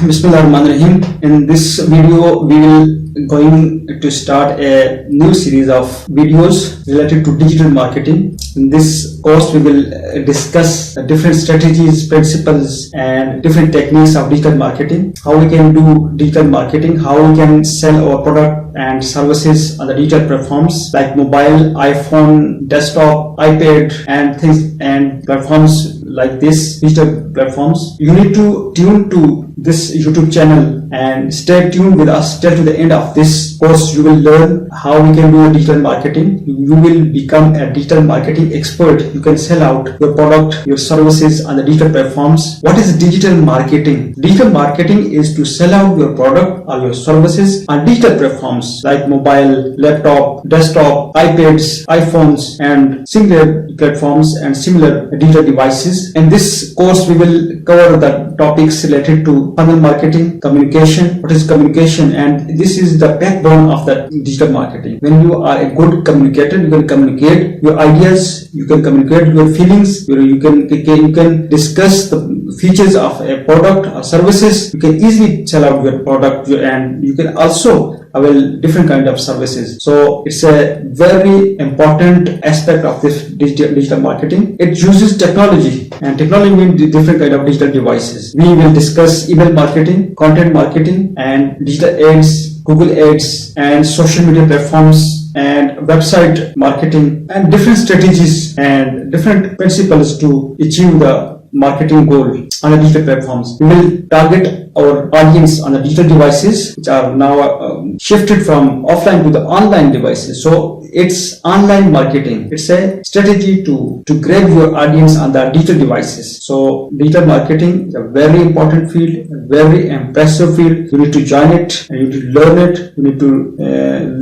Bismillahirrahmanirrahim. In this video, we will going to start a new series of videos related to digital marketing. In this course, we will discuss different strategies, principles, and different techniques of digital marketing. How we can do digital marketing, how we can sell our product and services on the digital platforms like mobile, iPhone, desktop, iPad, and things and platforms like this, digital platforms. You need to tune to this YouTube channel and stay tuned with us till to the end of this course. You will learn how we can do digital marketing. You will become a digital marketing expert. You can sell out your product, your services on the digital platforms. What is digital marketing? Digital marketing is to sell out your product or your services on digital platforms like mobile, laptop, desktop, iPads, iPhones, and similar platforms and similar digital devices. In this course, we will cover the topics related to funnel marketing, communication. What is communication? And this is the backbone of the digital marketing. When you are a good communicator, you can communicate your ideas, you can communicate your feelings, you can discuss the features of a product or services. You can easily sell out your product, and you can also avail different kind of services. So it's a very important aspect of this digital marketing. It uses technology, and technology means different kind of digital devices. We will discuss email marketing, content marketing, and digital ads, Google ads, and social media platforms, and website marketing, and different strategies and different principles to achieve the marketing goal on the digital platforms. We will target our audience on the digital devices, which are now shifted from offline to the online devices. So it's online marketing. It's a strategy to grab your audience on the digital devices. So digital marketing is a very important field, a very impressive field. You need to join it, and you need to learn it. You need to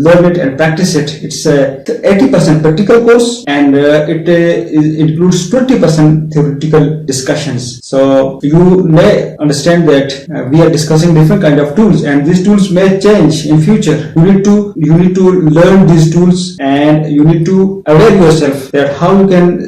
learn it and practice it. It's a 80% practical course, and it includes 20% theoretical discussions. So you may understand that we are discussing different kind of tools, and these tools may change in future. You need to learn these tools, and you need to aware yourself that how you can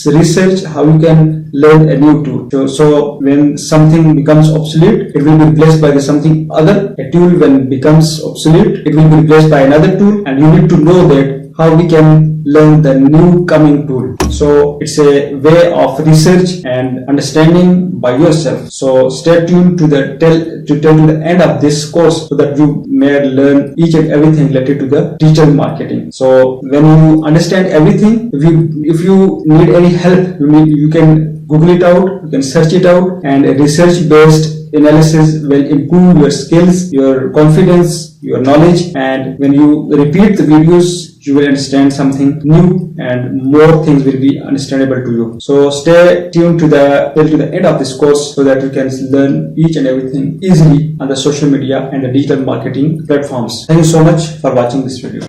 research, how you can learn a new tool. So when something becomes obsolete, it will be replaced by something other. A tool when becomes obsolete, it will be replaced by another tool, and you need to know that how we can learn the new coming tool. So it's a way of research and understanding by yourself. So stay tuned to the end of this course so that you may learn each and everything related to the digital marketing. So when you understand everything, if you need any help, you can Google it out, you can search it out, and a research-based analysis will improve your skills, your confidence, your knowledge, and when you repeat the videos, you will understand something new, and more things will be understandable to you. So stay tuned to the end of this course so that you can learn each and everything easily on the social media and the digital marketing platforms. Thank you so much for watching this video.